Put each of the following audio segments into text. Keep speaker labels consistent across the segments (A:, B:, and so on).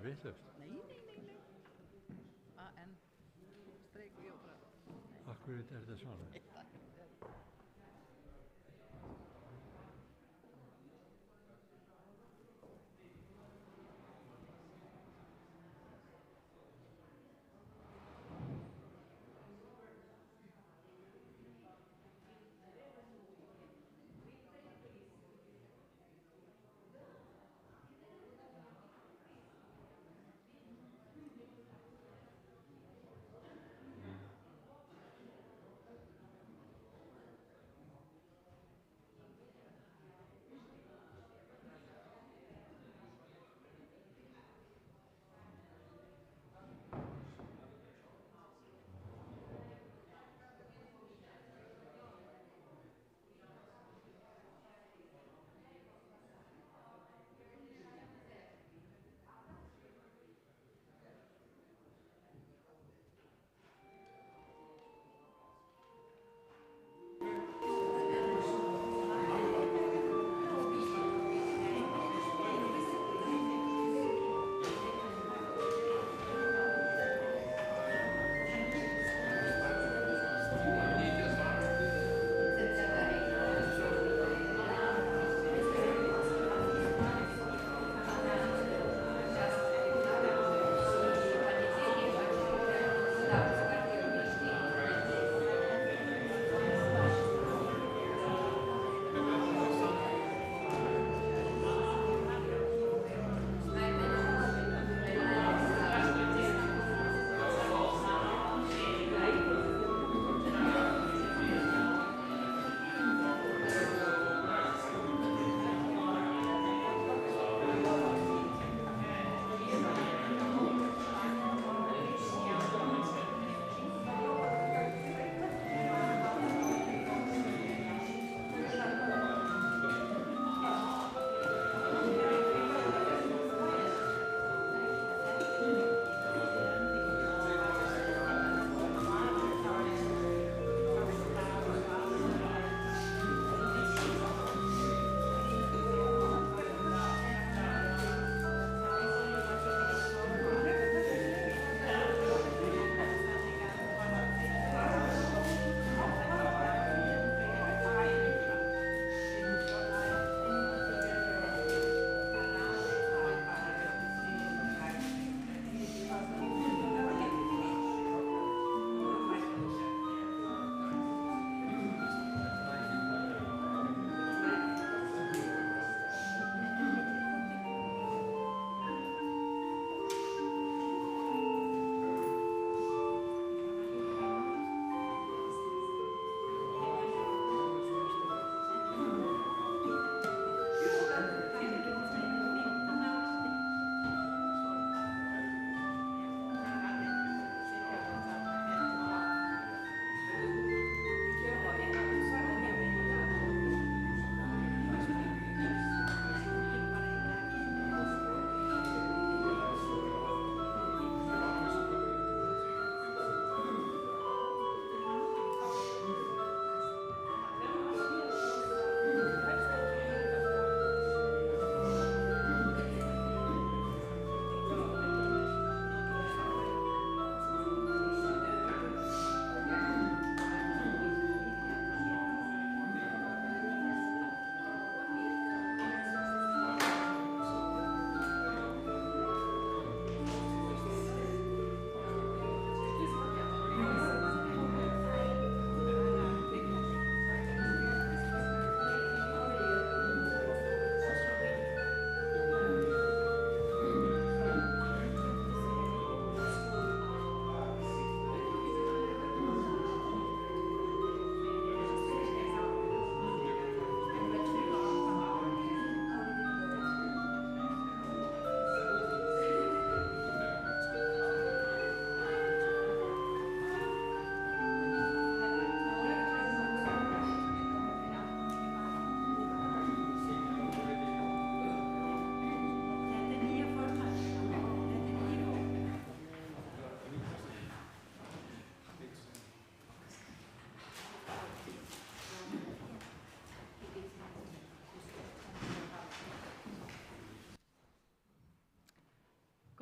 A: vitlaust?
B: Nei. A-N, streik, ég var bara, nei.
A: Akkur er þetta svona?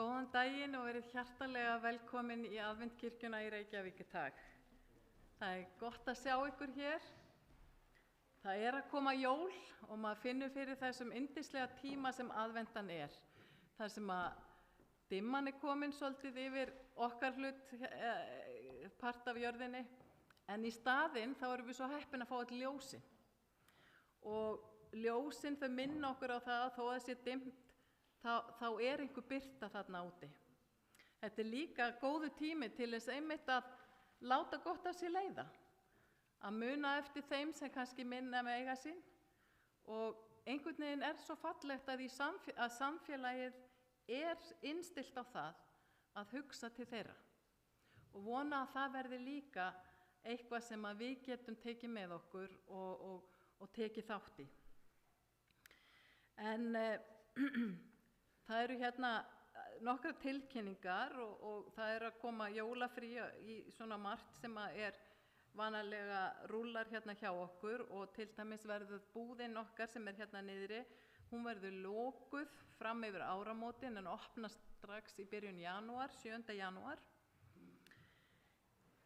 B: Góðan daginn og verið hjartalega velkomin í Aðventkirkjuna í Reykjavík í dag. Það er gott að sjá ykkur hér. Það er að koma jól og maður finnur fyrir þessum yndislega tíma sem aðventan er. Það sem að dimman er komin svolítið yfir okkar hlut, part af jörðinni, en í staðinn þá erum við svo heppin að fá öll ljósin. Og ljósin þau minna okkur á það að þó að það sé dimmt, þá er einhver birta þarna úti. Þetta er líka góðu tími til þess einmitt að láta gott af sér leiða, að muna eftir þeim sem kannski minna með eiga sín, og einhvern veginn er svo fallegt að samfélagið er innstillt á það að hugsa til þeirra, og vona að það verði líka eitthvað sem að við getum tekið með okkur og tekið þátt í. En það eru hérna nokkra tilkynningar og það er að koma jólafrí í svona margt sem að er vanalega rúllar hérna hjá okkur, og til dæmis verður búðin okkar sem er hérna niðri, hún verður lokuð fram yfir áramótin en opnast strax í byrjun janúar, 7. janúar.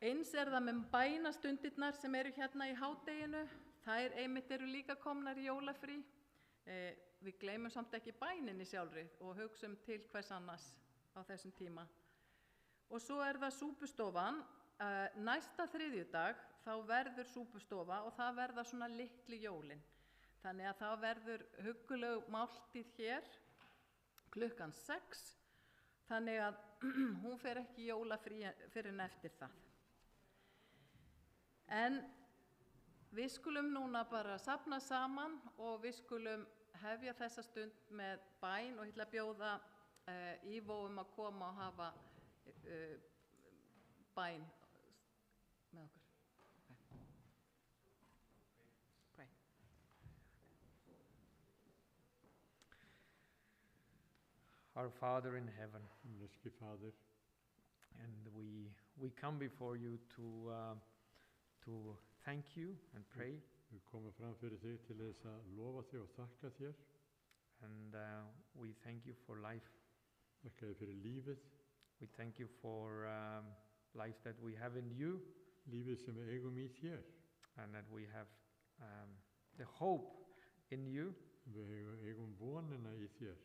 B: Eins er það með bænastundirnar sem eru hérna í hádeginu, þær einmitt eru líka komnar í jólafrí. Við gleymum samt ekki bæninni sjálfri og hugsum til hvers annars á þessum tíma. Og svo er það súpustofan. Næsta þriðjudag þá verður súpustofa og það verða svona litlu jólin. Þannig að það verður hugguleg máltíð hér klukkan 6. Þannig að hún fer ekki jólafrí fyrr en eftir það. En við skulum núna bara safna saman og við skulum hefja þessa stund með bæn, og ég ætla að bjóða Ívo að koma og hafa bæn með okkur. Pray.
A: Our Father in heaven,
C: Himmelske Fader,
A: and we come before you to thank you and pray.
C: við komum fram fyrir þig til þess að lofa þig og þakka þér.
A: And we thank you for life.
C: Þakka þér fyrir lífið,
A: We thank you for life that we have in you,
C: lífið sem við eigum í þér.
A: and that we have the hope in you,
C: Við eigum vonina í þér.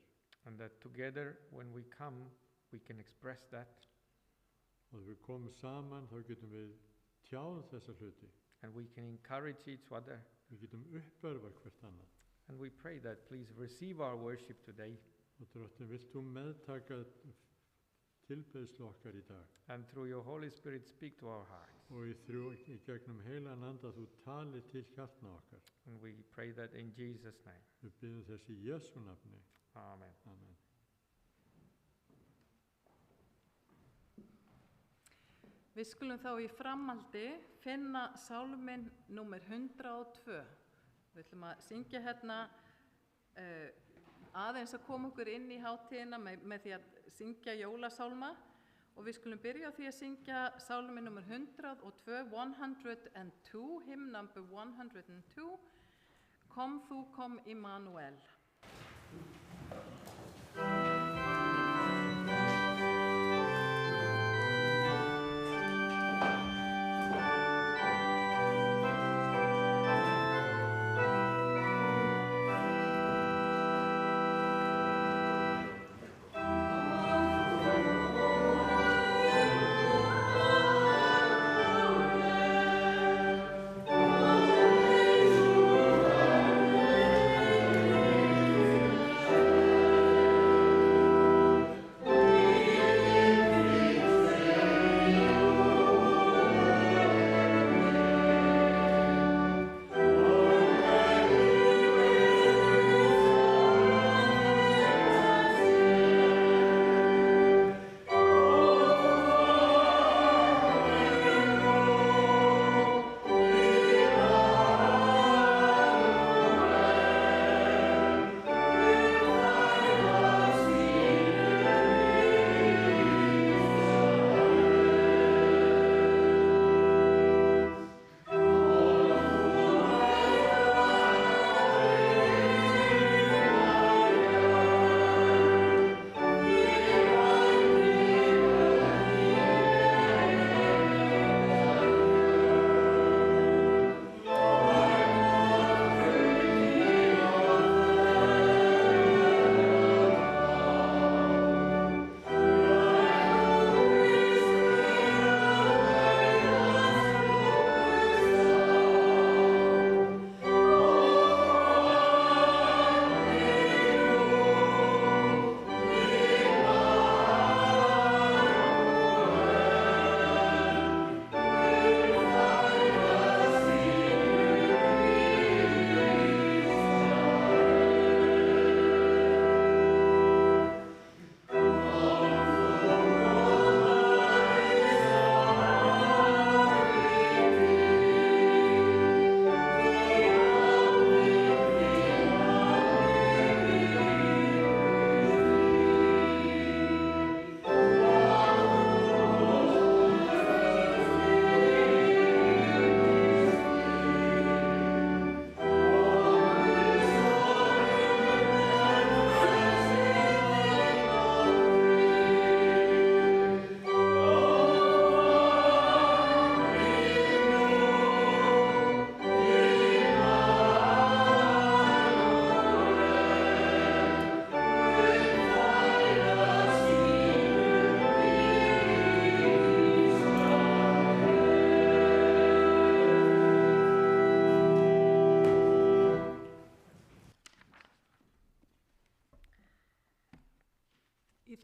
A: and that together when we come, we can express that,
C: Og þegar við komum saman þá getum við tjáð þessa hluti.
A: and we can encourage each other.
C: Við getum uppörfa hvert annað.
A: And we pray that please receive our worship today,
C: Og Drottinn, vilt þú meðtaka tilbeiðslu okkar í dag?
A: and through your Holy Spirit speak to our hearts.
C: Og í gegnum heilan anda þú tali til hjartna okkar.
A: And we pray that in Jesus' name.
C: Við biðjum þess í Jesú nafni.
A: Amen.
C: Amen.
B: Við skulum þá í framhaldi finna sálminn númer 102. Við ætlum að syngja hérna aðeins að koma okkur inn í hátíðina með því að syngja jólasálma, og við skulum byrja á því að syngja sálminn númer 102, 102, hymn number 102, Kom þú, kom Immanuel.
D: Amen.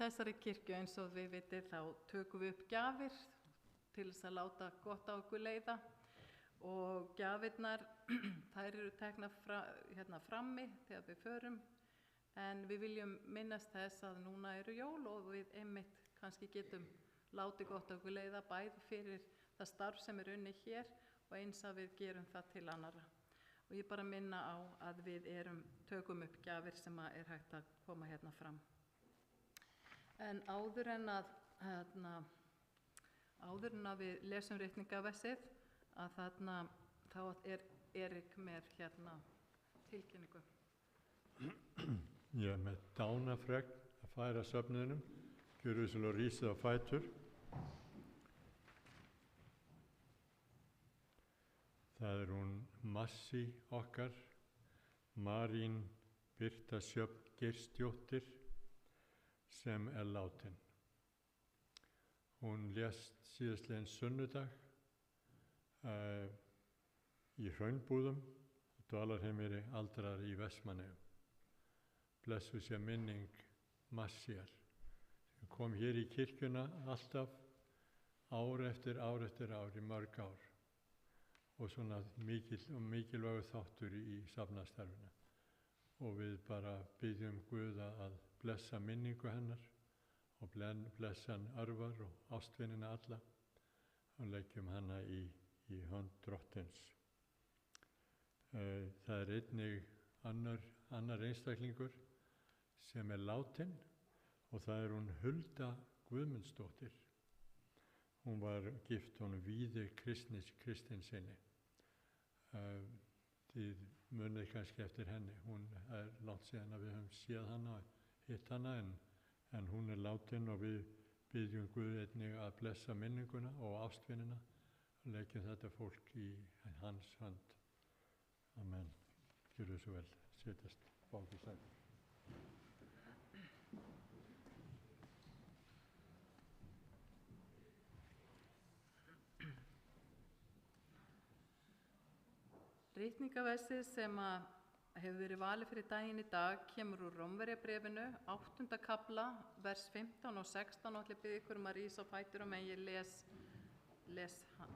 B: þessari kirkju eins og við vitið þá tökum við upp gjafir til þess að láta gott á okkur leiða og gjafirnar þær eru teknar frammi þegar við förum en við viljum minnast þess að núna eru jól og við einmitt kannski getum látið gott á okkur leiða bæði fyrir það starf sem unnið hér og eins að við gerum það til annarra. Og ég bara minna á að við tökum upp gjafir sem hægt að koma hérna fram. En áður en að við lesum ritningaversið að þá Erik með hérna tilkynningu.
C: Ég er með dánafregn að færa söfnuðinum, gjörðu svo og rísið á fætur. Það hún Massi okkar, Marín Birta Sjöfn Geirsdóttir, sem látin. Hún lést síðastliðinn sunnudag í Hraunbúðum, dvalarheimili aldraðra í Vestmannaeyjum. Blessuð sé minning Massíar. Hún kom hér í kirkjuna alltaf ár eftir ár í mörg ár. Og svona mikilvægur þáttur í safnaðarstarfinu. Og við bara byggjum Guða að blessa minningu hennar og blessa hann arfar og ástvinina alla og leggjum hana í hönd Drottins. Það einnig annar einstaklingur sem látin og það hún Hulda Guðmundsdóttir. Hún var gift honum Víði Kristinsinni. Þið munið kannski eftir henni. Hún langt síðan að við höfum séð hana og hitt hana en hún látin og við byggjum Guð einnig að blessa minninguna og ástvinina og leggjum þetta fólk í hans hönd. Amen. Gjörðu svo vel. Setjast bak í sæti.
B: Ritningaversið sem hefur verið valið fyrir daginn í dag kemur úr Rómverjabréfinu, 8. kafla, vers 15 og 16 og ætla að biðja ykkur að rísa á fætur og ég les hann,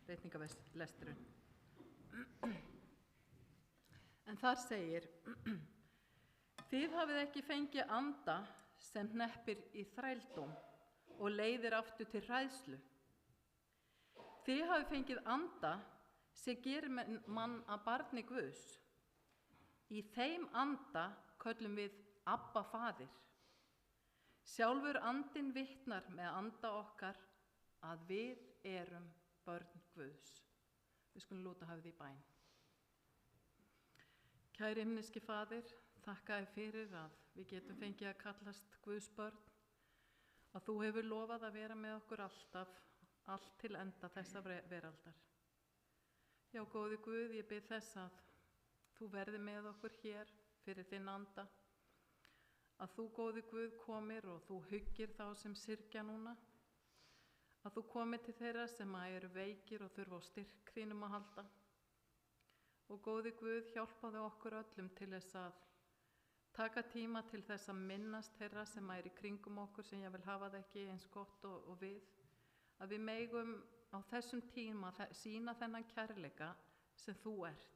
B: ritningaveslesturinn. En þar segir, þið hafið ekki fengið anda sem hneppir í þrældóm og leiðir aftur til hræðslu. Þið hafið fengið anda sem gerir mann að barni Guðs. Í þeim anda köllum við Abba Faðir. Sjálfur andinn vitnar með anda okkar að við erum börn Guðs. Við skulum lúta hafið í bæn. Kæri himneski Faðir, þakka þér fyrir að við getum fengið að kallast Guðs börn, að þú hefur lofað að vera með okkur alltaf, allt til enda þessa veraldar. Já, góði Guð, ég bið þess að þú verði með okkur hér fyrir þinn anda, að þú, góði Guð, komir og þú huggir þá sem syrgja núna, að þú komir til þeirra sem eru veikir og þurfa á styrk þínum að halda. Og góði Guð, hjálpaðu okkur öllum til þess að taka tíma til þess að minnast þeirra sem í kringum okkur sem ég vil hafa það ekki eins gott og við, að við megum á þessum tíma sýna þennan kærleika sem þú ert.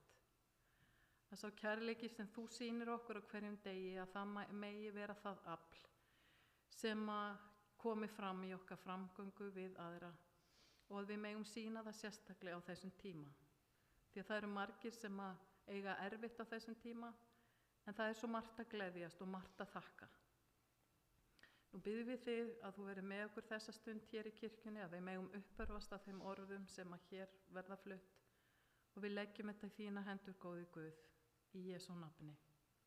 B: Það sá kærleiki sem þú sýnir okkur á hverjum degi að það megi vera það afl sem komi fram í okkar framgöngu við aðra og að við megum sýna það sérstaklega á þessum tíma. Því að það eru margir sem eiga erfitt á þessum tíma en það er svo margt að gleðjast og margt að þakka. Nú biðjum við þig að þú verið með okkur þessa stund hér í kirkjunni, að við megum uppörvast af þeim orðum sem hér verða flutt og við leggjum þetta í þína hendur, góði Guð, í Jesú nafni.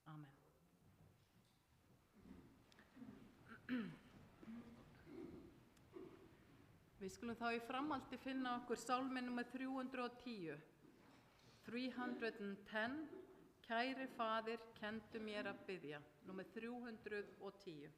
B: Amen. Við skulum þá í framhaldi finna okkur sálmi nr. 310. 310, Kæri Faðir, kenndu mér að biðja, nr. 310.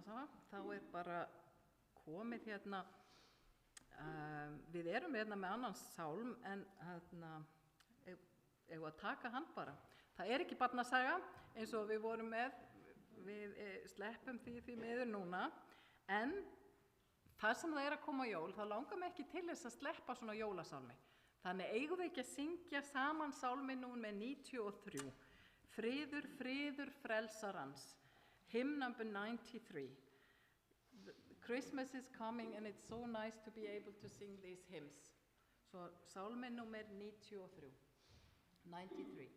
B: þá bara komið hérna, við erum hérna með annan sálm en eigum að taka hann bara. Það ekki barnasaga eins og við vorum með, við sleppum því miður núna, en þar sem það að koma jól, þá langar mig ekki til þess að sleppa svona jólasálmi. Þannig eigum við ekki að syngja saman sálminn númer 93. Friður, friður, frelsarans. Hymn number 93. Christmas is coming and it's so nice to be able to sing these hymns. Så sálminn nummer 93. 93.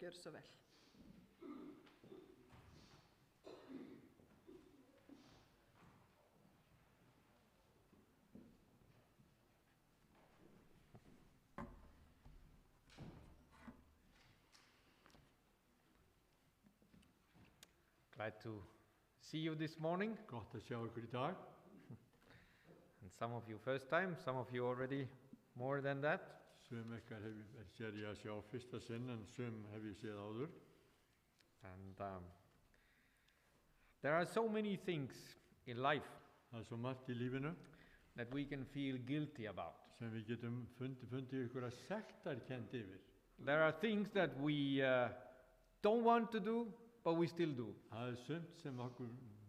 B: Gjör svo vel.
A: Glad to see you this morning.
C: Gott að sjá ykkur í dag.
A: And some of you first time, some of you already more than that.
C: Sum ykkar sér ég að sjá fyrsta sinn, en sum hef ég séð áður.
A: And there are so many things in life
C: Það svo margt í lífinu
A: that we can feel guilty about.
C: sem við getum fundið ykkur að sektarkennd yfir.
A: There are things that we don't want to do, but we still do.
C: Það sumt sem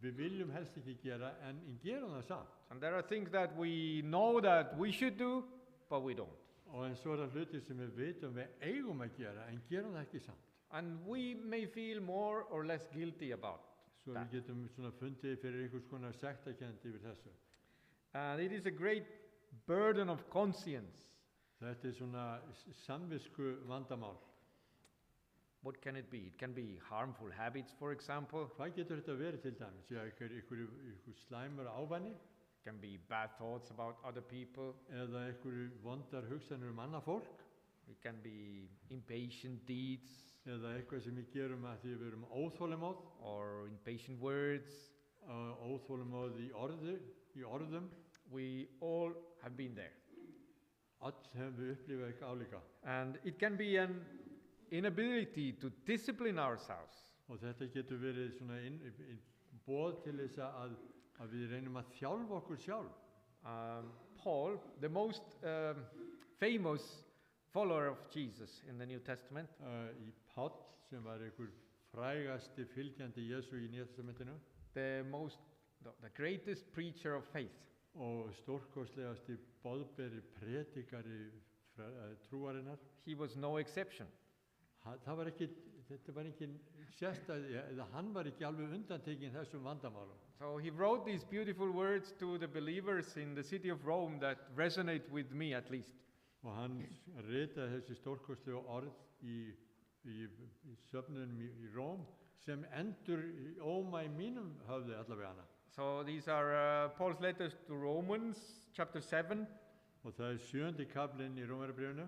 C: við viljum helst ekki gera, en gerum það samt.
A: And there are things that we know that we should do, but we don't.
C: Og en svo hluti sem við vitum við eigum að gera, en gerum það ekki samt.
A: And we may feel more or less guilty about
C: Svo
A: that.
C: við getum svona fundið fyrir einhvers konar sektarkennd yfir þessu.
A: And it is a great burden of conscience.
C: Þetta svona samvisku vandamál.
A: What can it be? It can be harmful habits, for example.
C: Hvað getur þetta verið til dæmis? Já, einhver slæmur ávani,
A: It can be bad thoughts about other people.
C: eða einhver vondar hugsanir annað fólk,
A: It can be impatient deeds
C: eða eitthvað sem við gerum að því við erum óþolinmóð,
A: or impatient words.
C: óþolinmóð í orðum.
A: We all have been there.
C: Öll hefum við upplifað eitthvað álíka.
A: And it can be an inability to discipline ourselves.
C: Og þetta getur verið svona boð til þess að við reynum að þjálfa okkur sjálf.
A: Paul, the most famous follower of Jesus in the New Testament,
C: Í Páll, sem var einhver frægasti fylgjandi Jesú í Nýja testamentinu
A: the greatest preacher of faith.
C: og stórkostlegasti boðberi predikari trúarinnar.
A: He was no exception.
C: Þetta var ekki sérstæð, hann var ekki alveg undantekinn þessum vandamálum.
A: So he wrote these beautiful words to the believers in the city of Rome that resonate with me at least.
C: Og hann ritaði þessi stórkostlegu orð í söfnunum í Róm sem endur óma í mínum höfði allavega hana.
A: So these are Paul's letters to Romans, chapter 7,
C: Og það 7. kaplinn í Rómarbréfinu,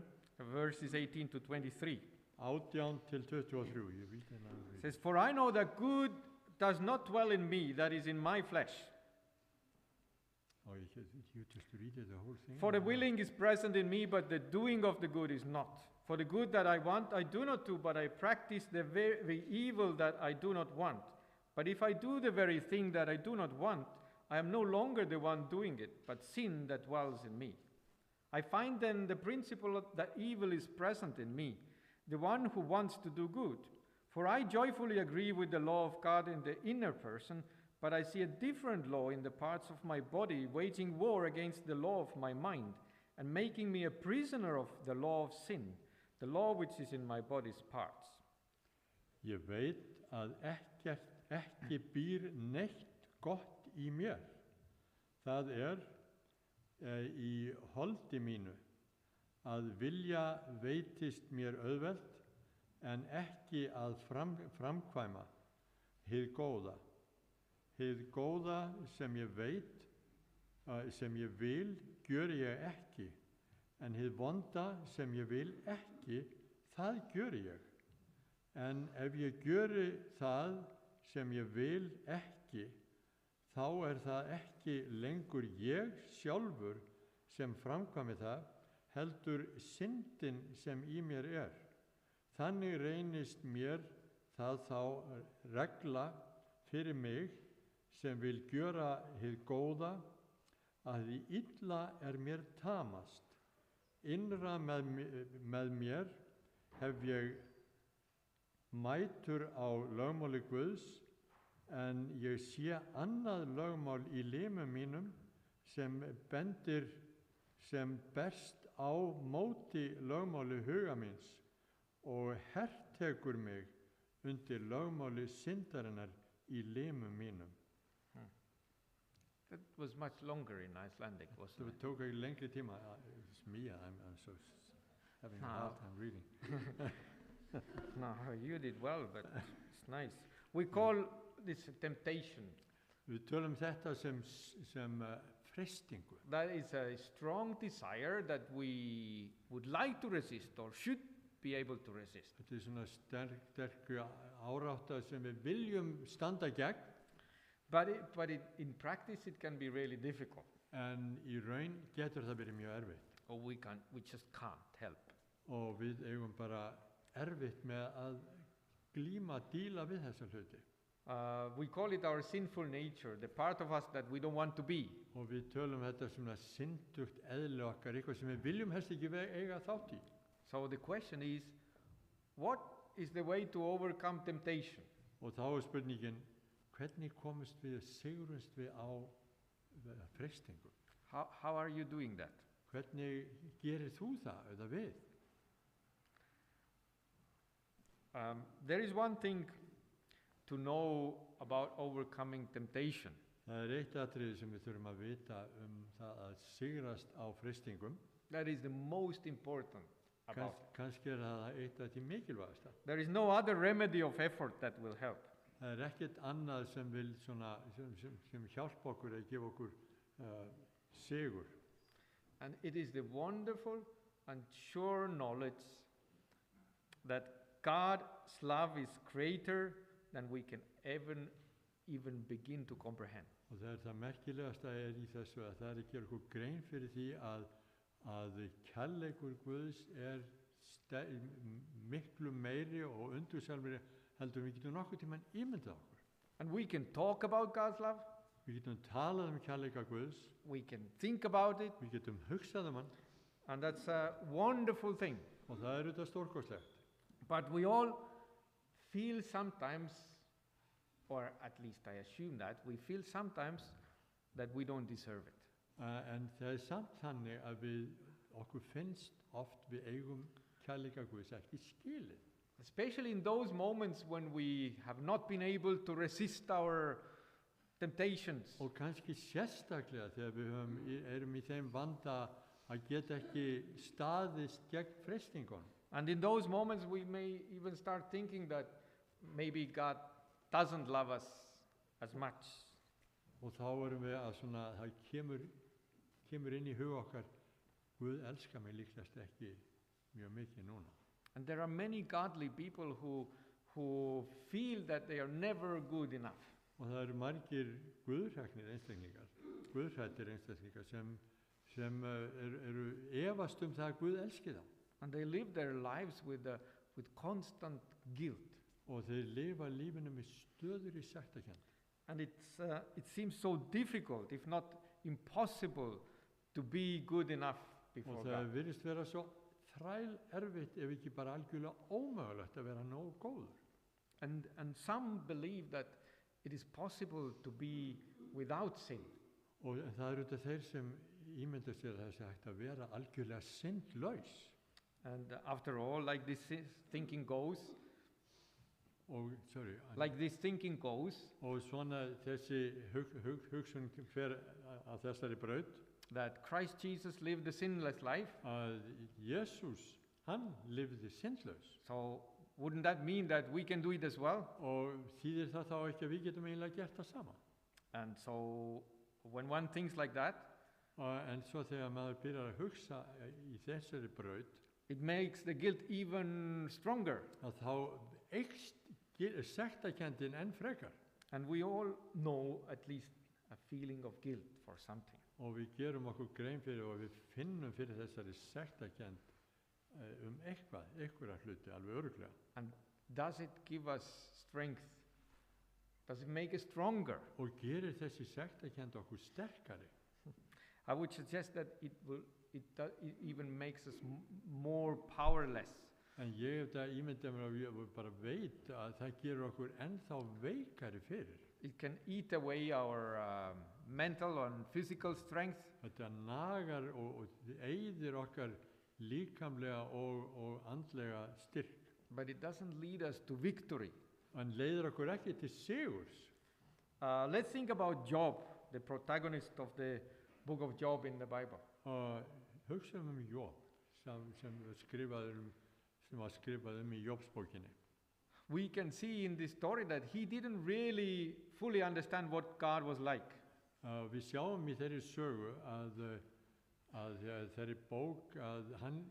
A: verses 18 to 23.
C: 18 til 23. Ég veit hennar.
A: It says, "For I know that good does not dwell in me, that is in my flesh.
C: Oh, you just read it, the whole thing.
A: For the willing is present in me, but the doing of the good is not. For the good that I want, I do not do, but I practice the very evil that I do not want. But if I do the very thing that I do not want, I am no longer the one doing it, but sin that dwells in me. I find then the principle that evil is present in me, the one who wants to do good. For I joyfully agree with the law of God in the inner person, but I see a different law in the parts of my body, waging war against the law of my mind, and making me a prisoner of the law of sin, the law which is in my body's parts."
C: Ég veit að ekki býr neitt gott í mér. Það í holdi mínu að vilja veitist mér auðvelt en ekki að framkvæma hið góða. Hið góða sem ég veit, sem ég vil, gjöri ég ekki, en hið vonda sem ég vil ekki, það gjöri ég. En ef ég gjöri það sem ég vil ekki, þá það ekki lengur ég sjálfur sem framkvæmi það, heldur syndin sem í mér Þannig reynist mér það þá regla fyrir mig sem vil gjöra hið góða, að því illa mér tamast. Innra með mér hef ég mætur á lögmáli Guðs, en ég sé annað lögmál í limum mínum sem berst á móti lögmáli huga míns og hertekur mig undir lögmáli syndarinnar í limum mínum.
A: That was much longer in Icelandic, wasn't
C: Það
A: it?
C: tók ekki lengri tíma. It's me, I'm so having a hard time reading.
A: No, you did well, but it's nice. We call this temptation.
C: Við tölum þetta sem freistingu.
A: That is a strong desire that we would like to resist or should be able to resist.
C: Þetta svona sterk árátta sem við viljum standa gegn,
A: But in practice it can be really difficult.
C: en í raun getur það verið mjög erfitt.
A: Or we just can't help.
C: Og við eigum bara erfitt með að díla við þessa hluti.
A: We call it our sinful nature, the part of us that we don't want to be.
C: Og við tölum þetta svona syndugt eðli okkar, eitthvað sem við viljum helst ekki eiga þátt í.
A: So the question is, what is the way to overcome temptation?
C: Og þá spurningin, hvernig sigrumst við á freistingu?
A: How are you doing that?
C: hvernig gerir þú það eða við?
A: There is one thing to know about overcoming temptation.
C: Það eitt atriði sem við þurfum að vita það að sigrast á freistingum.
A: That is the most important about it.
C: Kannski það eitt af því mikilvægasta.
A: There is no other remedy of effort that will help.
C: Það ekkert annað sem vil sem hjálpa okkur að gefa okkur sigur.
A: And it is the wonderful and sure knowledge that God's love is greater than we can even begin to comprehend.
C: Og það merkilegasta í þessu að það ekki okkur grein fyrir því að kærleikur Guðs miklu meiri og undursamlegri heldur við getum nokkuð tímann ímyndað okkur.
A: And we can talk about God's love.
C: Við getum talað kærleika Guðs.
A: We can think about it.
C: Við getum hugsað hann.
A: And that's a wonderful thing.
C: Og það þetta stórkostlegt.
A: But we all feel sometimes, or at least I assume that, we feel sometimes that we don't deserve it.
C: En það samt þannig að okkur finnst oft við eigum kærleika Guðs ekki skilið.
A: Especially in those moments when we have not been able to resist our temptations.
C: Og kannski sérstaklega þegar við erum í þeim vanda að geta ekki staðist gegn freistingunum.
A: And in those moments we may even start thinking that maybe God doesn't love us as much.
C: Og þá erum við að það kemur inn í hug okkar, Guð elskar mig líklegast ekki mjög mikið núna.
A: And there are many godly people who feel that they are never good enough.
C: Og það eru margir guðhrættir einstaklingar sem eru efast það að Guð elski þá.
A: And they live their lives with constant guilt.
C: Og þeir lifa lífinu með stöðugri sektarkennd.
A: And it seems so difficult, if not impossible, to be good enough before God.
C: Og það virðist vera svo þræl erfitt ef ekki bara algjörlega ómögulegt að vera nógu góður.
A: And some believe that it is possible to be without sin.
C: Og það eru þeir sem ímynda sér að það hægt að vera algjörlega syndlaus.
A: And after all, like this thinking goes, og
C: svona þessi hugsun fer að þessari braut,
A: that Christ Jesus lived a sinless life.
C: Að Jesus, hann lifði syndlaus.
A: So wouldn't that mean that we can do it as well?
C: Og þýðir það þá ekki að við getum eiginlega gert það sama?
A: And so when one thinks like that,
C: en svo þegar maður byrjar að hugsa í þessari braut,
A: it makes the guilt even stronger.
C: Að þá eykst sektarkenndin enn frekar.
A: And we all know at least a feeling of guilt for something.
C: Og við gerum okkur grein fyrir og við finnum fyrir þessari sektarkennd einhverja hluti alveg örugglega.
A: And does it give us strength? Does it make us stronger?
C: Og gerir þessi sektarkennd okkur sterkari?
A: I would suggest that it even makes us more powerless.
C: En ég hef það ímyndað mér og ég bara veit að það gerur okkur ennþá veikari fyrir.
A: It can eat away our mental and physical strength.
C: Þetta nagar og eyðir okkar líkamlega og andlega styrk.
A: But it doesn't lead us to victory.
C: En leiðir okkur ekki til sigurs.
A: Let's think about Job, the protagonist of the book of Job in the Bible.
C: Hugsaum Job, sem var skrifað í Jobsbókinni.
A: We can see in this story that he didn't really fully understand what God was like.
C: Við sjáum í þeirri sögu að þeirri bók að hann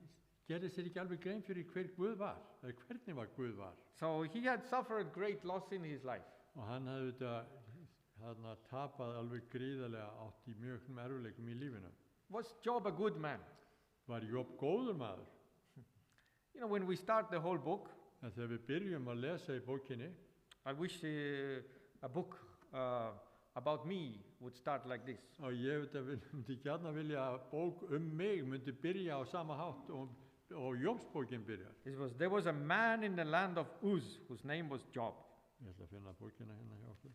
C: gerði sér ekki alveg grein fyrir hver Guð var, eða hvernig var Guð var.
A: So he had suffered great loss in his life.
C: Og hann hafði tapað alveg gríðarlega átt í mjög erfiðleikum í lífinu.
A: Was Job a good man?
C: Var Job góður maður?
A: You know, when we start the whole book,
C: þegar við byrjum að lesa í bókinni,
A: I wish a book about me would start like this.
C: Og ég myndi gjarna vilja að bók mig myndi byrja á sama hátt og Jobsbókin byrjar.
A: There was a man in the land of Uz whose name was Job.
C: Ég ætla að finna bókina hérna hjá okkur.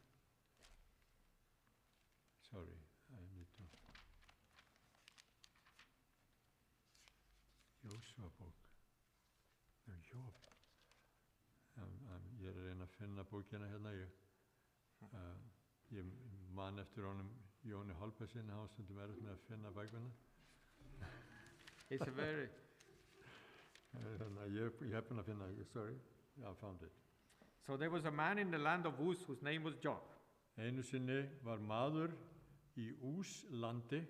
C: Sorry, I need to. Jósúabók. Jóp. Ég að reyna að finna bókina hérna. Ég man eftir honum Jóni Hálpasinni, hann stundum með að finna bækuna.
A: It's a very...
C: Ég hef búin að finna, sorry, I found it.
A: So there was a man in the land of Uz whose name was Job.
C: Einu sinni var maður í Úslandi,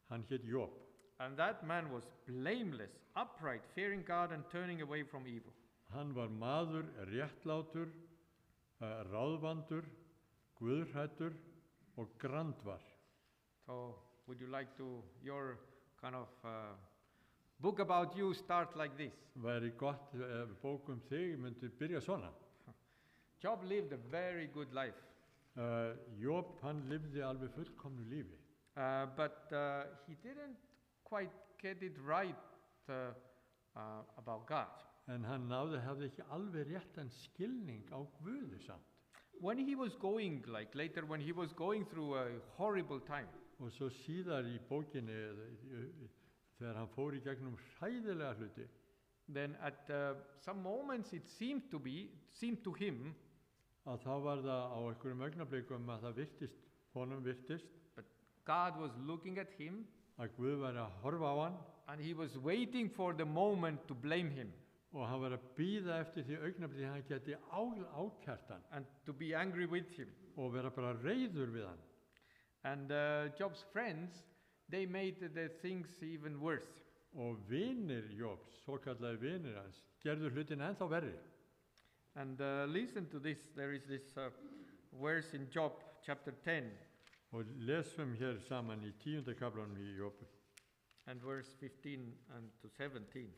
C: hann hét Jóp.
A: And that man was blameless, upright, fearing God and turning away from evil.
C: Hann var maður réttlátur, ráðvandur, guðhræddur og grandvar.
A: So would you like to, your kind of book about you start like this?
C: Væri gott ef bók þig myndi byrja svona.
A: Job lived a very good life.
C: Jóp, hann lifði alveg fullkomnu lífi.
A: But he didn't quite get it right about God.
C: En hann hafði ekki alveg réttan skilning á Guði samt.
A: When he was going, like later when he was going through a horrible time,
C: Og svo síðar í bókinni, þegar hann fór í gegnum hræðilega hluti,
A: then at some moments it seemed to him
C: að þá var það á einhverjum augnablikum að það honum virtist,
A: God was looking at him
C: að Guð væri að horfa á hann
A: and he was waiting for the moment to blame him
C: og hann var að bíða eftir því augnabliki hann geti ákært hann
A: and to be angry with him.
C: og vera bara reiður við hann.
A: And Job's friends, they made the things even worse.
C: Og vinir Jóbs, svokallaði vinir hans, gerðu hlutin ennþá verri.
A: And listen to this, there is this verse in Job chapter 10
C: Og lesum hér saman í 10. kaflanum í Jób,
A: and verse 15 and to 17.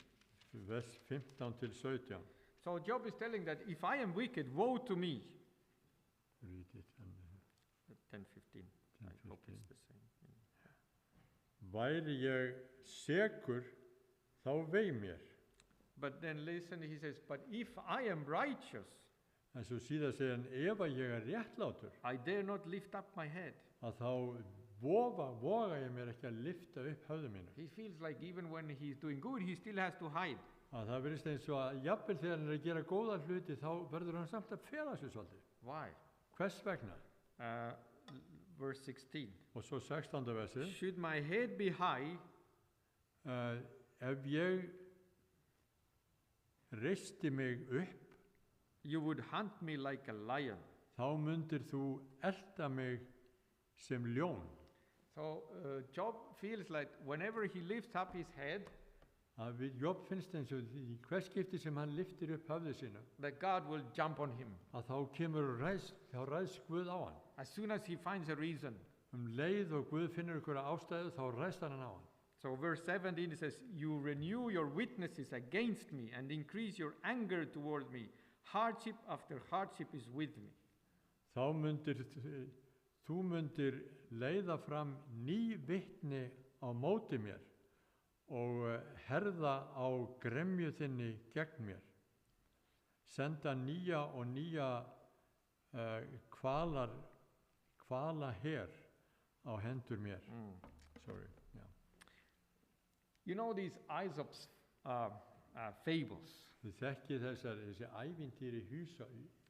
C: vers 15 til 17.
A: So Job is telling that if I am wicked, woe to me.
C: Read it and
A: 10:15. I hope it's the same.
C: væri ég sekur, þá vei mér.
A: But then listen, he says, but if I am righteous,
C: En svo síðan segir hann, ef að ég réttlátur,
A: I dare not lift up my head.
C: að þá voga ég mér ekki að lyfta upp höfðu mínu.
A: He feels like even when he's doing good, he still has to hide.
C: Að það virðist eins og að jafnvel þegar hann að gera góða hluti, þá verður hann samt að fela sig svolítið.
A: Why?
C: Hvers vegna?
A: Verse 16.
C: Og svo 16. versið.
A: Should my head be high,
C: Ef ég reisti mig upp,
A: you would hunt me like a lion.
C: þá mundir þú elta mig sem ljón.
A: So Job feels like whenever he lifts up his head,
C: Að við Job finnst eins og í hvers skipti sem hann lyftir upp höfðu sínu,
A: that God will jump on him.
C: að þá ræðst Guð á hann.
A: As soon as he finds a reason.
C: Leið og Guð finnur ykkur ástæðu, þá ræðst hann á hann.
A: So verse 17 it says, you renew your witnesses against me and increase your anger toward me. Hardship after hardship is with me.
C: Þá þú mundir leiða fram ný vitni á móti mér og herða á gremju þinni gegn mér. Senda nýja og nýja hvalaher á hendur mér. Sorry. Yeah.
A: You know these Aesop's fables.
C: Þið þekkið þessi ævintýri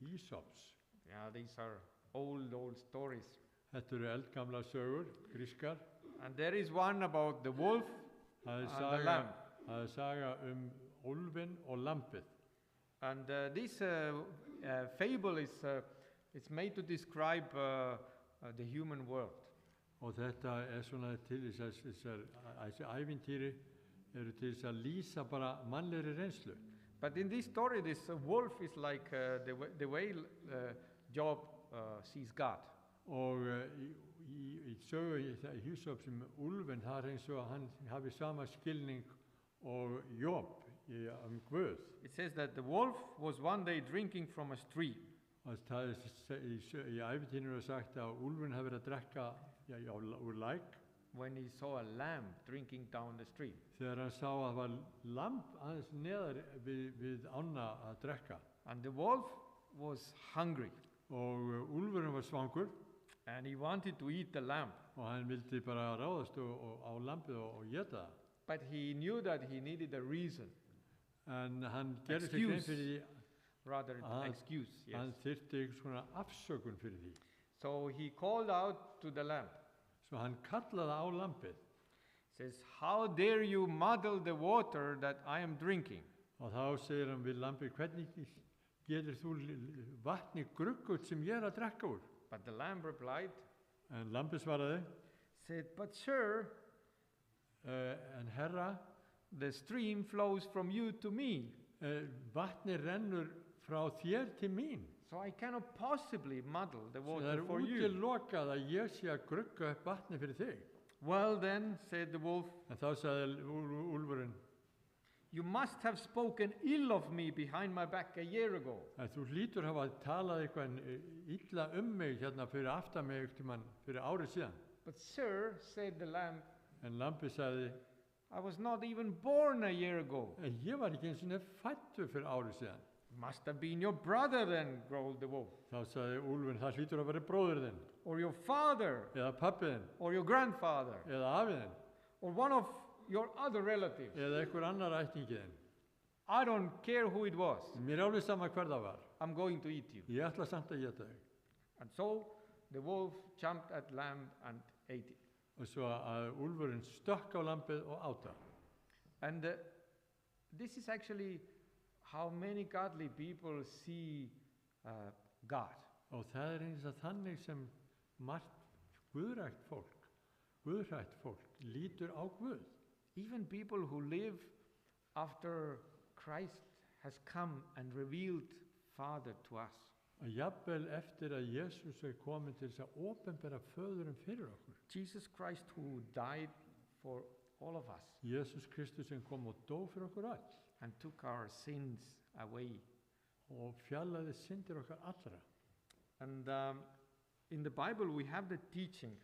C: Ísops.
A: Yeah, these are old stories.
C: Þetta eru eldgamla sögur, grískar.
A: And there is one about the wolf and the lamb.
C: Það saga úlfinn og lambið.
A: And this fable is it's made to describe the human world.
C: Og þetta svona til þessi ævintýri eru til þess að lýsa bara mannlegri reynslu.
A: But in this story, this wolf is like the way Job sees God.
C: Og í sögu Ísops úlfinn, það er eins og hann hafi sama skilning og Job Guð.
A: It says that the wolf was one day drinking from a stream.
C: Og það í ævintýrinu er sagt að úlfinn hafi verið að drekka úr læk.
A: When he saw a lamb drinking down the stream.
C: Þegar hann sá að það var lamb aðeins neðar við ána að drekka.
A: And the wolf was hungry.
C: Og úlfurinn var svangur.
A: And he wanted to eat the lamb.
C: Og hann vildi bara ráðast á lambið og éta það.
A: But he knew that he needed a reason
C: En hann gerði sig grein
A: Excuse.
C: fyrir því
A: rather than
C: Ah,
A: excuse. Yes.
C: hann þyrfti einhvers konar afsökun fyrir því.
A: So he called out to the lamb.
C: Svo hann kallaði á lambið
A: Says, "How dare you muddle the water that I am drinking?"
C: og þá segir hann við lambið, hvernig getur þú vatni gruggut sem ég að drekka úr?
A: But the lamb replied,
C: En lambið svaraði,
A: said, "But sir,
C: en herra,
A: the stream flows from you to me,
C: vatni rennur frá þér til mín.
A: so I cannot possibly muddle the
C: Það
A: water for you."
C: útilokað að ég sé að grugga upp vatni fyrir þig.
A: Well then, said the wolf,
C: En þá sagði úlfurinn,
A: "You must have spoken ill of me behind my back a year ago."
C: að þú hlýtur hafa talað eitthvað illa mig hérna fyrir aftan mig einhvern tímann fyrir árið síðan.
A: But sir, said the lamb,
C: En lambið sagði,
A: "I was not even born a year ago."
C: en ég var ekki eins og fættur fyrir árið síðan.
A: "Must have been your brother then," growled the wolf,
C: Þá sagði úlfurinn, það hlýtur að vera bróður þinn,
A: "or your father,
C: eða pabbi þinn,
A: or your grandfather,
C: eða afi þinn,
A: or one of your other relatives.
C: eða einhver annar ættingi þinn.
A: I don't care who it was.
C: Mér er alveg sama hver það var.
A: I'm going to eat you."
C: Ég ætla samt að geta þig.
A: And so the wolf jumped at lamb and ate it.
C: Og svo að úlfurinn stökk á lambið og áta.
A: And this is actually how many godly people see God.
C: Og það er eins og þannig sem margt guðrætt fólk lítur á Guð.
A: Even people who live after Christ has come and revealed Father to us.
C: Og jafnvel eftir að Jesús er komin til þess að opinbera föðurum fyrir okkur.
A: Jesus Christ who died for all of us
C: Jesús Kristus sem kom og dó fyrir okkur öll
A: and took our sins away.
C: og fjallaði syndir okkar allra.
A: And in the Bible we have the teaching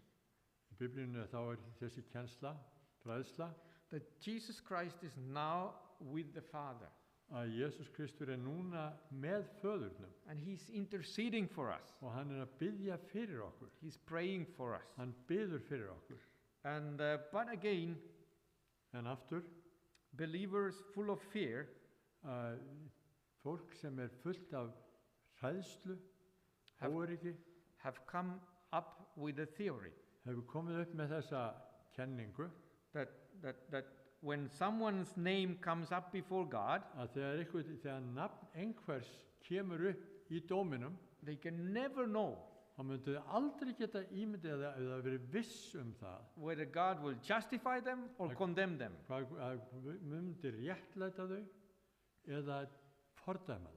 C: Í Biblíunni þá er þessi kennsla, fræðsla,
A: that Jesus Christ is now with the Father
C: að Jesús Kristur er núna með föðurnum
A: and he's interceding for us.
C: og hann er að biðja fyrir okkur.
A: He's praying for us.
C: Hann biður fyrir okkur.
A: And but again,
C: En aftur,
A: believers full of fear
C: fólk sem er fullt af hræðslu,
A: Have-
C: óöryggi,
A: have come up with a theory
C: hefur komið upp með þessa kenningu
A: that when someone's name comes up before God,
C: að þegar nafn einhvers kemur upp í dóminum,
A: they can never know
C: þá myndu þau aldrei geta ímyndið eða verið viss það
A: whether God will justify them or condemn them.
C: hvað myndi réttlæta þau eða fordæma þau.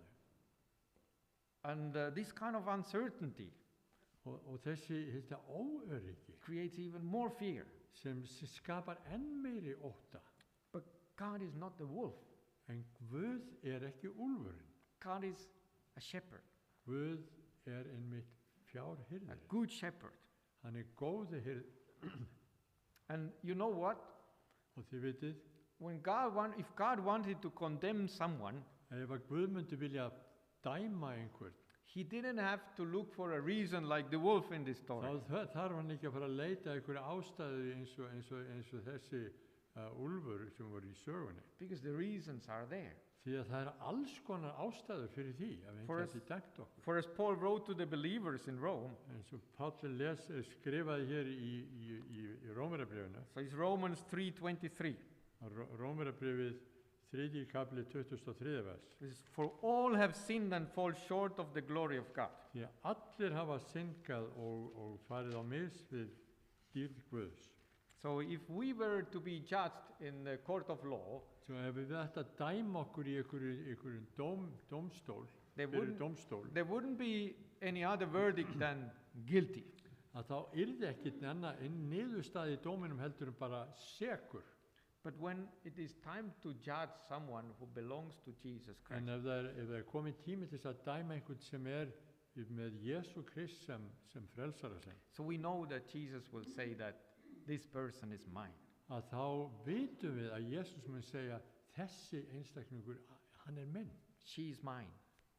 A: And this kind of uncertainty
C: Og þetta óöryggi
A: creates even more fear.
C: sem skapar enn meiri ótta.
A: But God is not the wolf.
C: En Guð er ekki úlfurinn.
A: God is a shepherd,
C: Guð er einmitt
A: a
C: fjárhirðir.
A: good shepherd.
C: Hann er góði hirð.
A: And you know what?
C: Og þið vitið,
A: If God wanted to condemn someone,
C: ef að Guð myndi vilja dæma einhvern,
A: he didn't have to look for a reason like the wolf in this story.
C: þá þarf hann ekki að fara að leita einhverja ástæðu eins og þessi úlfur sem voru í sögunni.
A: Because the reasons are there.
C: Því að það er alls konar ástæður fyrir því að
A: For
C: einhverja
A: us-
C: því dæmt okkur.
A: For as Paul wrote to the believers in Rome,
C: Eins og Páll skrifaði hér í Rómverjabréfinu,
A: so it's Romans 3:23.
C: Rómverjabréfið 3. kapli 23. vers.
A: This is, "For all have sinned and fall short of the glory of God."
C: Því að allir hafa syndgað og farið á mis við dýrð Guðs.
A: So if we were to be judged in the court of law,
C: Svo ef við ættum að dæma okkur í einhverjum dómstól,
A: They
C: fyrir
A: wouldn't-
C: dómstól,
A: there wouldn't be any other verdict than guilty.
C: að þá yrði ekkit niðurstaði í dóminum heldur en bara sekur.
A: But when it is time to judge someone who belongs to Jesus Christ,
C: En ef það er komið tími til þess að dæma einhvern sem er með Jesú Krist sem frelsara sinn,
A: so we know that Jesus will say that this person is mine.
C: að þá vitum við að Jesús mun segja þessi einstaklingur, hann er minn,
A: She is mine.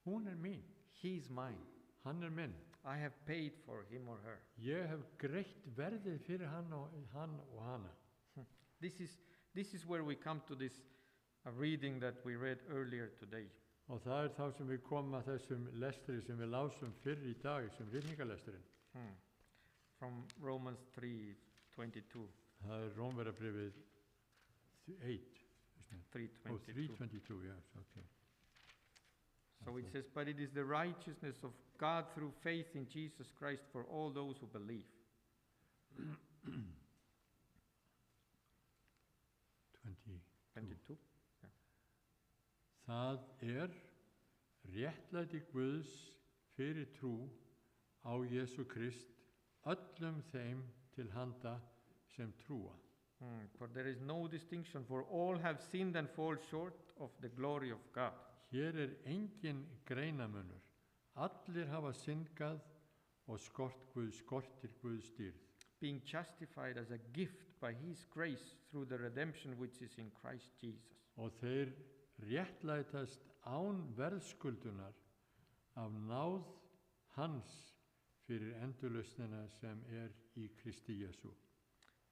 C: hún er mín,
A: He is mine.
C: hann er minn.
A: I have paid for him or her.
C: Ég hef greitt verðið fyrir hann og hana.
A: This is This is where we come to this reading that we read earlier today.
C: Og það þá sem við komum að þessum lestri sem við lásum fyrr í dag, sem ritningalesturinn.
A: From Romans 3:22.
C: Það Rómverjabréfið 8.
A: 3:22.
C: 3:22, yes, okay.
A: So it says, but it is the righteousness of God through faith in Jesus Christ for all those who believe. 22.
C: Það réttlæti Guðs fyrir trú á Jesú Krist öllum þeim til handa sem trúa.
A: For there is no distinction, for all have sinned and fall short of the glory of God.
C: Hér engin greinamunur. Allir hafa syndgað og skortir Guðs dýrð.
A: Being justified as a gift by his grace through the redemption which is in Christ Jesus.
C: Og þeir réttlætast án verðskuldunar af náð hans fyrir endurlausnina sem í Kristi Jesú.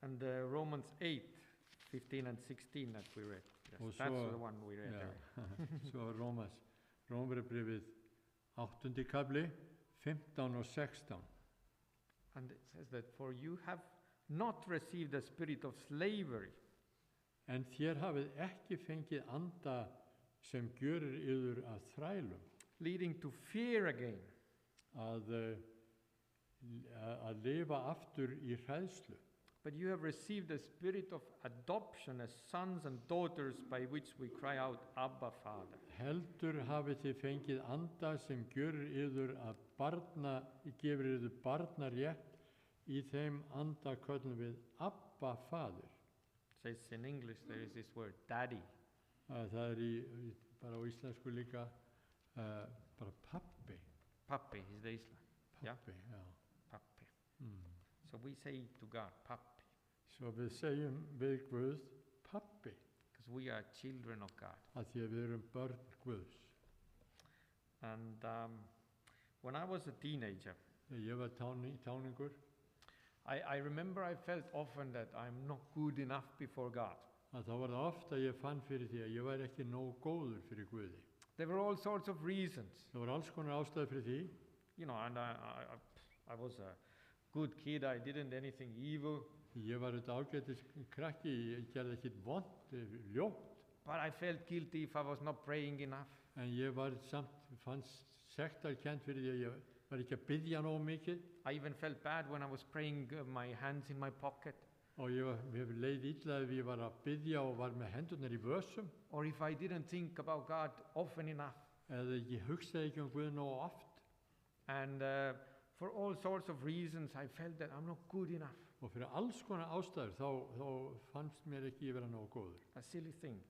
A: And Romans 8:15 and 16 that we read. Yes, that's the one we read.
C: Svo Rómverjabréfið 8. kafli 15 og 16.
A: And it says that for you have not received a spirit of slavery.
C: En þér hafið ekki fengið anda sem gjörir yður að þrælum.
A: Leading to fear again.
C: Að lifa aftur í hræðslu.
A: But you have received the spirit of adoption as sons and daughters by which we cry out, Abba, Father.
C: Heldur hafið þið fengið anda sem gjörir yður að gefur yður barnarétt, í þeim anda köllum við Abba, Fadir.
A: It says in English there is this word, daddy.
C: Það bara á íslensku líka bara pappi.
A: Pappi is the Islam.
C: Pappi, já.
A: Pappi. So we say to God, Pappi.
C: Svo við segjum við Guð, Pappi.
A: Because we are children of God.
C: Af því að við erum börn Guðs.
A: And when I was a teenager,
C: ég var táningur,
A: I remember I felt often that I'm not good enough before God.
C: Þá var það oft að ég fann fyrir því að ég væri ekki nóg góður fyrir Guði.
A: There were all sorts of reasons.
C: Það voru alls konar ástæður fyrir því.
A: You know, and I was a good kid. I didn't anything evil.
C: Ég var ágætis krakki, ég gerði ekkert vont, ljótt.
A: But I felt guilty if I was not praying enough.
C: En ég var fannst sektarkennd fyrir því að ég var ekki að biðja nógu mikið.
A: I even felt bad when I was praying, my hands in my pocket.
C: Og ég leið illa ef ég var að biðja og var með hendurnar í vösum.
A: Or if I didn't think about God often enough.
C: Eða ég hugsaði ekki Guð nógu oft.
A: And for all sorts of reasons I felt that I'm not good enough.
C: Og fyrir alls konar ástæður þá fannst mér ekki ég vera nógu góður.
A: A silly thing.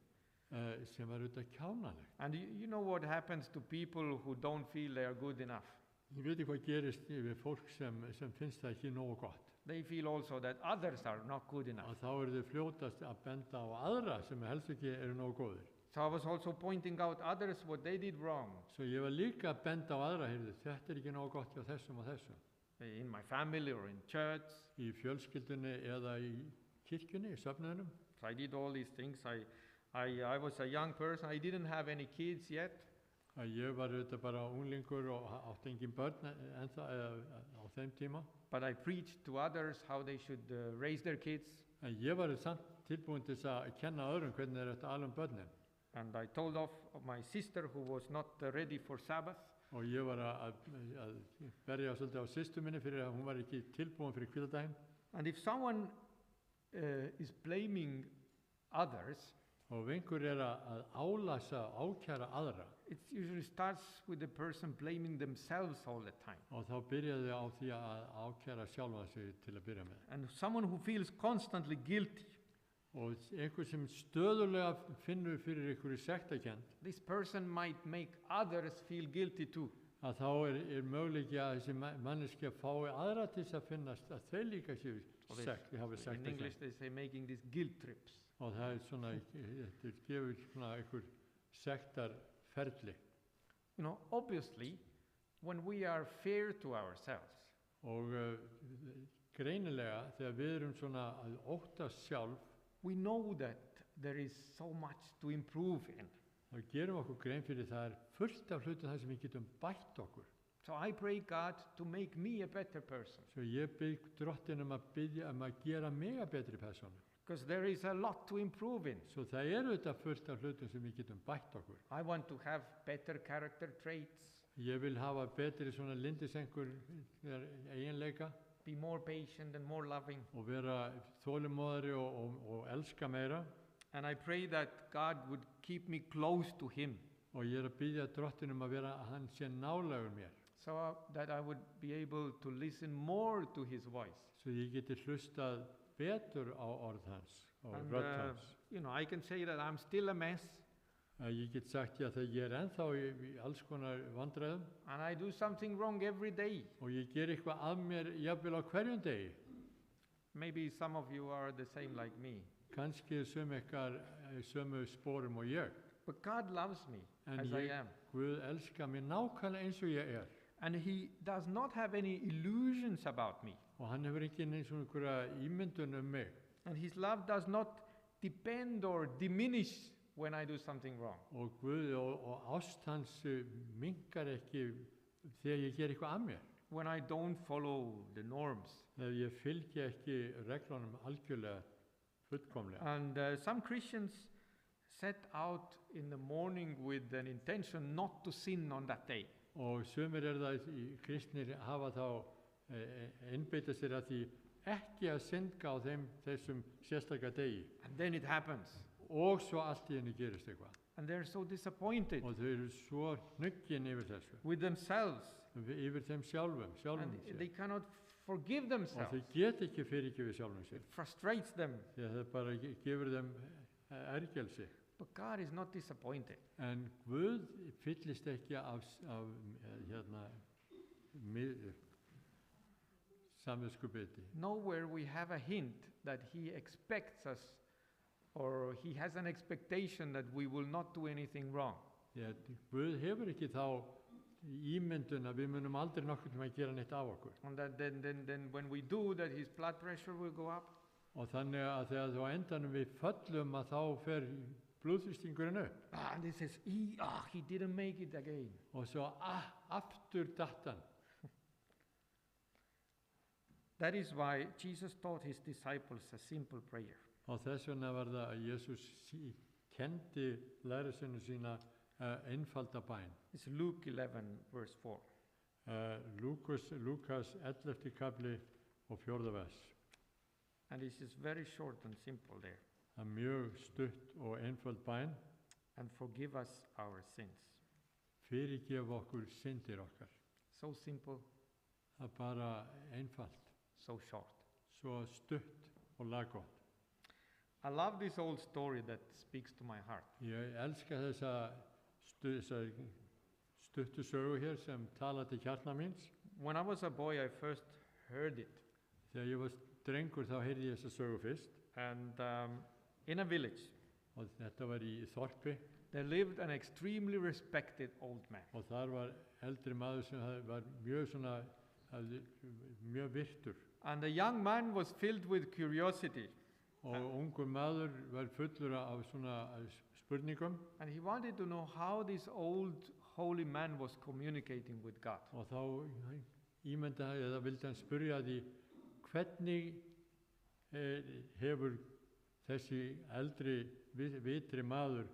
C: Sem var kjánalegt.
A: And you know what happens to people who don't feel they are good enough?
C: Ég veit hvað gerist við fólk sem finnst það ekki nógu gott.
A: They feel also that others are not good enough.
C: Og þá þau fljótast að benda á aðra sem helst ekki eru nógu góðir.
A: So I was also pointing out others what they did wrong.
C: Svo ég var líka að benda á aðra, þetta ekki nógu gott hjá þessum og þessum.
A: In my family or in church.
C: Í fjölskyldunni eða í kirkjunni, í söfnuðinum.
A: So I did all these things. I was a young person. I didn't have any kids yet.
C: Ég var bara unglingur og átti engin börn ennþá á þeim tíma.
A: But I preached to others how they should raise their kids.
C: En ég var samt tilbúin til að kenna öðrum hvernig þeir ættu að ala börnin.
A: And I told off my sister who was not ready for Sabbath.
C: Og ég var að berja svolítið á systur minni fyrir að hún var ekki tilbúin fyrir hvíldardaginn.
A: And if someone is blaming others,
C: og einhver að ákæra aðra,
A: it usually starts with the person blaming themselves all the time.
C: Og þá byrjaði á því að ákæra sjálfa sig til að byrja með.
A: And someone who feels constantly guilty.
C: Og einhver sem stöðulega finnur fyrir einhverju sektarkennd.
A: This person might make others feel guilty too.
C: Að þá möguleiki að þessi manneskja fái aðra til þess að finnast að þeir líka séu hafi sektarkennd.
A: In English they say making these guilt trips.
C: Og það svona, þetta gefur svona einhver sektarferli.
A: You know, obviously, when we are fair to ourselves.
C: Og greinilega þegar við erum svona að óttast sjálf.
A: We know that there is so much to improve in.
C: Þá gerum við okkur grein fyrir það fullt af hlutum þar sem við getum bætt okkur.
A: So I pray God to make me a better person,
C: Svo ég bygg drottin að biðja að gera mig að betri persónu.
A: because there is a lot to improve in.
C: Svo það þetta fullt af hlutum sem við getum bætt okkur.
A: I want to have better character traits,
C: Ég vil hafa betri svona lindisengur eiginleika
A: be more patient and more loving.
C: og vera þolinmóðari og elska meira.
A: And I pray that God would keep me close to Him,
C: Og ég að biðja drottinum að hann sé nálægur mér.
A: so that I would be able to listen more to His voice.
C: Svo ég geti hlustað betur á orð hans og
A: And,
C: rödd hans.
A: I can say that I'm still a mess,
C: Ég get sagt að ég ennþá í alls konar vandræðum
A: and I do something wrong every day.
C: og ég ger eitthvað af mér jafnvel á hverjum degi.
A: Maybe some of you are the same like me.
C: Kannski sömu ykkar í sömu sporum og ég.
A: But God loves me
C: En
A: as I am.
C: Guð elskar mig nákvæmlega eins og ég
A: And He does not have any illusions about me.
C: Og hann hefur ekki eins og einhverja ímyndun mig.
A: And His love does not depend or diminish when I do something wrong.
C: Og Guð og ást hans minkar ekki þegar ég ger eitthvað af mér.
A: When I don't follow the norms.
C: Þegar ég fylgi ekki reglunum algjörlega fullkomlega.
A: And some Christians set out in the morning with an intention not to sin on that day.
C: Og sumir það í kristnir hafa þá einbeita sér að því ekki að syndga á þessum sérstaka degi.
A: And then it happens.
C: Og svo allt í henni gerist eitthvað.
A: And they're so disappointed
C: Og þau svo hnuggin yfir þessu.
A: with themselves.
C: Yfir þeim sjálfum
A: And
C: sér.
A: they cannot forgive
C: Og
A: themselves.
C: þau get ekki fyrirgefið sjálfum sér.
A: It frustrates them.
C: Því að það bara gefur þeim ergelsi.
A: But God is not disappointed.
C: En Guð fyllist ekki af samviskubiti.
A: Nowhere we have a hint that He expects us, or He has an expectation that we will not do anything wrong.
C: Því að Guð hefur ekki þá ímyndun að við munum aldrei nokkurn tímann að gera neitt af okkur.
A: And that then when we do that, His blood pressure will go up.
C: Og þannig að þegar á endanum við föllum að þá fer blóðþrýstingurinn upp.
A: And He says, he didn't make it again.
C: Og svo aftur dattan.
A: That is why Jesus taught His disciples a simple prayer.
C: Og þess vegna var það að Jesús kendi lærisveinu sína einfalda bæn.
A: It's Luke 11, verse 4.
C: Lukas 11. kapli og 4. vers.
A: And this is very short and simple there.
C: Það mjög stutt og einföld bæn.
A: And forgive us our sins.
C: Fyrirgef okkur syndir okkar.
A: So simple,
C: Það bara einfalt.
A: so short.
C: Svo stutt og laggott.
A: I love this old story that speaks to my heart.
C: Ég elska þessa stuttu sögu hér sem tala til hjartna míns.
A: When I was a boy, I first heard it.
C: Þegar ég var drengur þá heyrði ég þessa sögu fyrst.
A: And in a village,
C: Og þetta var í þorpi.
A: there lived an extremely respected old man.
C: Og þar var eldri maður sem var mjög mjög virtur.
A: And the young man was filled with curiosity.
C: Og ungur maður var fullur af svona spurningum.
A: And he wanted to know how this old holy man was communicating with God.
C: Og þá vildi hann spyrja því hvernig hefur þessi eldri vitri maður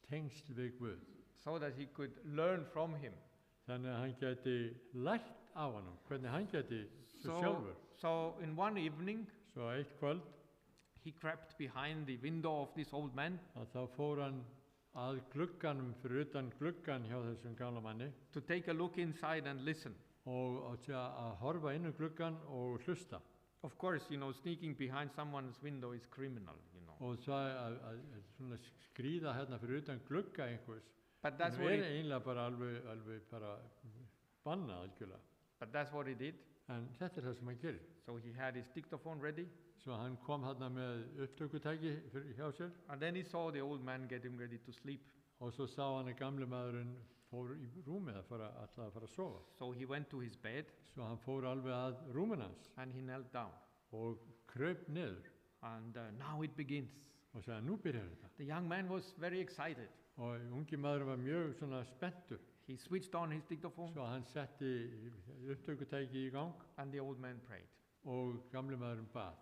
C: tengsl við Guð.
A: So that he could learn from him.
C: Þannig að hann gæti lært af honum, hvernig hann gæti sjálfur.
A: So in one evening,
C: Svo eitt kvöld
A: he crept behind the window of this old man
C: að þá fór hann að glugganum fyrir utan gluggan hjá þessum gamla manni
A: to take a look inside and listen.
C: og að horfa inn gluggan og hlusta.
A: Of course, sneaking behind someone's window is criminal,
C: Og svo að svona skríða hérna fyrir utan glugga einhvers.
A: But that's
C: Það
A: what
C: eiginlega bara alveg bara bannað algjörlega.
A: but that's what he did.
C: En þetta það sem hann gerir.
A: So he had his dictaphone ready,
C: Svo hann kom hérna með upptökutæki hjá sér
A: and then he saw the old man getting ready to sleep.
C: og svo sá hann að gamli maðurinn fór í rúmið að fara að sofa.
A: So he went to his bed
C: Svo hann fór alveg að rúminu hans
A: and he knelt down.
C: og kraup niður.
A: And now it begins.
C: og sagði nú byrjar þetta.
A: The young man was very excited.
C: Og ungi maður var mjög svona spenntur.
A: He switched on his dictaphone
C: Svo hann setti upptökutæki í gang
A: and the old man prayed.
C: og gamli maðurinn bað.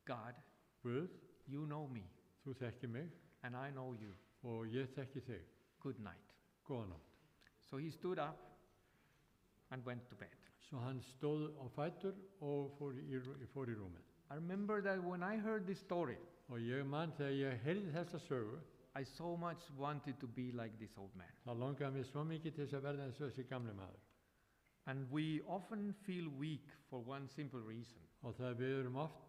A: God,
C: Guð,
A: you know me
C: þú þekki mig
A: and I know you.
C: og ég þekki þig.
A: Good night.
C: Góða nótt.
A: So he stood up and went to bed.
C: Svo hann stóð á fætur og fór í rúmið.
A: I remember that when I heard this story,
C: Og ég man þegar ég heyrði þessa sögu,
A: I so much wanted to be like this old man.
C: þá langaði mér svo mikið til þess að verða eins og þessi gamli maður.
A: And we often feel weak for one simple reason.
C: Og það við erum oft,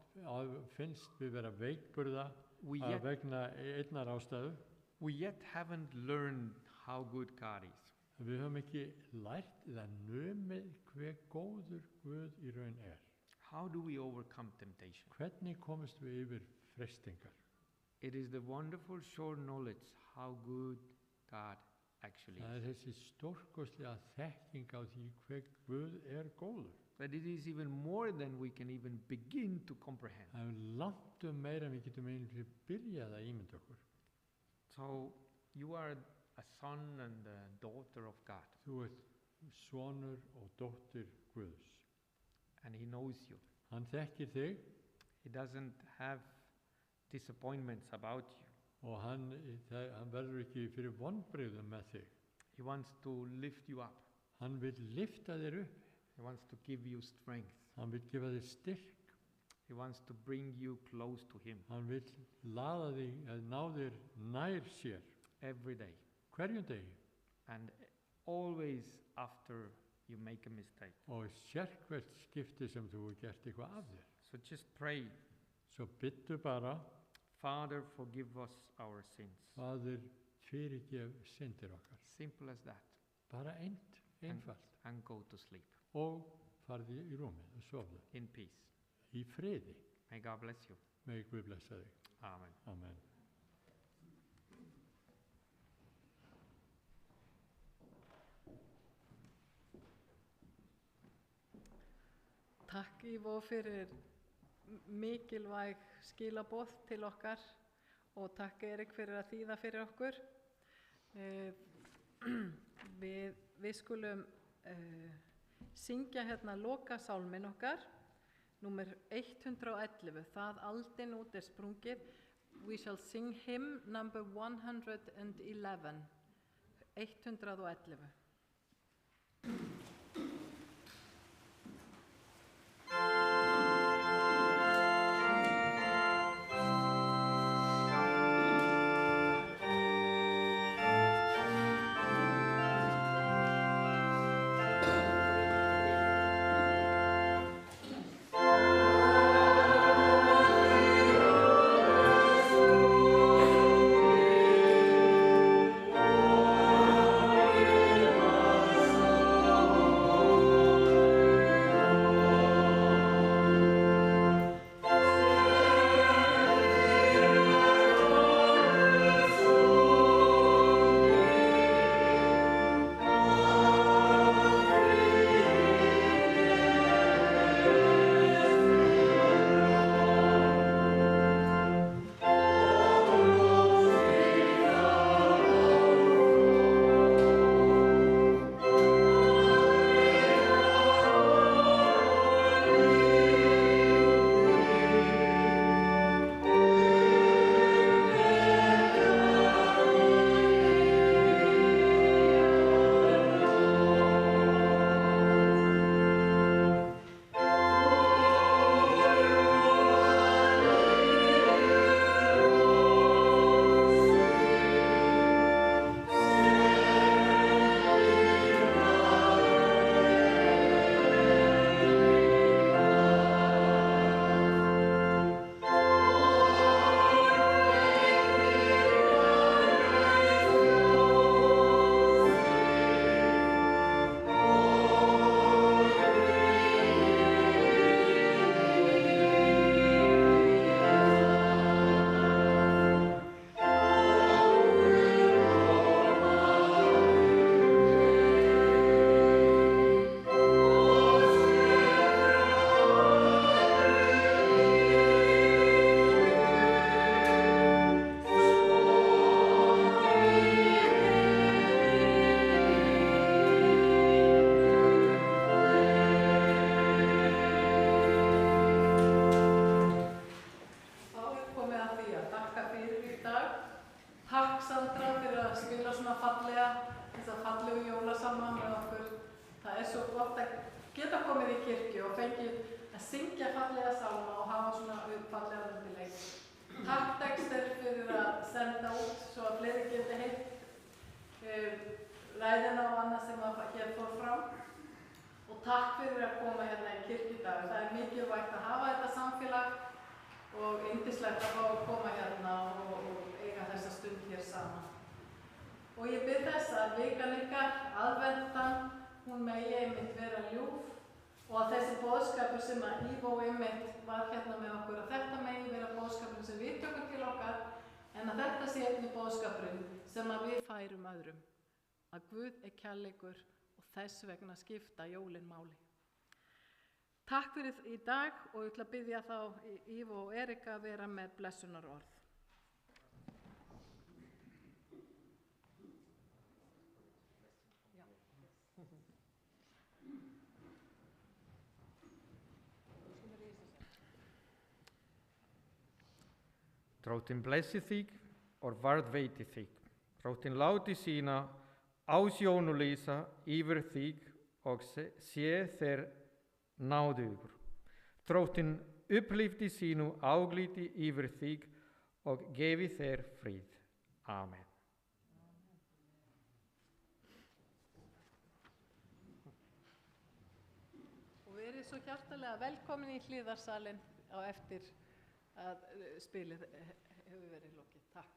C: finnst við vera veikburða að vegna einnar ástæðu.
A: We yet haven't learned how good God is.
C: Við höfum ekki lært eða numið hver góður Guð í raun er.
A: How do we overcome temptation?
C: Hvernig komumst við yfir freistingar?
A: It is the wonderful sure knowledge how good God actually
C: Það
A: is.
C: þessi stórkostlega þekking á því hver Guð er góður.
A: That it is even more than we can even begin to comprehend.
C: Það er langt meira en við getum einhverju byrjað að ímynda okkur.
A: So you are a son and a daughter of God,
C: Þú ert sonur og dóttir Guðs.
A: and He knows you.
C: Hann þekkir þig
A: He doesn't have disappointments about you.
C: og hann verður ekki fyrir vonbrigðum með þig.
A: He wants to lift you up.
C: Hann vil lyfta þér upp.
A: He wants to give you strength.
C: Hann vil gefa þér styrk.
A: He wants to bring you close to Him
C: Hann vil laða þig að ná þér nær sér
A: every day.
C: hverjum degi
A: And always after you make a mistake.
C: og sérkvært skipti sem þú hefur gert eitthvað af þér.
A: So just pray,
C: Svo byttu bara,
A: Father, forgive us our sins.
C: Faðir, fyrirgef syndir okkar.
A: Simple as that.
C: Bara einfalt.
A: And go to sleep
C: Og farði í rúmið og sofðu
A: in peace.
C: í friði.
A: May God bless you.
C: Megi Guð blessa þig.
A: Amen.
C: Amen.
B: Takk Ívo fyrir mikilvæg skilaboð til okkar og takk Erik fyrir að þýða fyrir okkur. Við skulum syngja hérna lokasálminn okkar, númer 111, það aldin út er sprungið. We shall sing hymn number 111, 111.
D: Amen.
B: gott að geta komið í kirkju og fengið að syngja fallega sálma og hafa svona fallega undirleik. Takk Dexter fyrir að senda út svo að fleiri geti heyrt ræðina og annað sem að hér fór fram. Og takk fyrir að koma hérna í kirkjudag. Það er mikilvægt að hafa þetta samfélag og yndislegt að fá að koma hérna og eiga þessa stund hér saman. Og ég bið þess að vikan ykkar, aðventan, hún megi einmitt vera ljúf og að þessi boðskapur sem að Ívo einmitt var hérna með okkur, að þetta megi vera boðskapurinn sem við tökum til okkar, en að þetta sé einnig boðskapurinn sem að við færum öðrum. Að Guð er kærleikur og þess vegna skipta jólin máli. Takk fyrir í dag og ég ætla að biðja þá Ívo og Erika að vera með blessunarorð.
A: Drottinn blessi þig og varðveiti þig. Drottinn láti sína ásjónuleysa yfir þig og sé þér náðugur. Drottinn upplifti sínu ágliti yfir þig og gefi þér frið. Amen.
B: Og verið svo hjartalega velkomin í hliðarsalinn á eftir að spilið hefur verið lokið. Takk.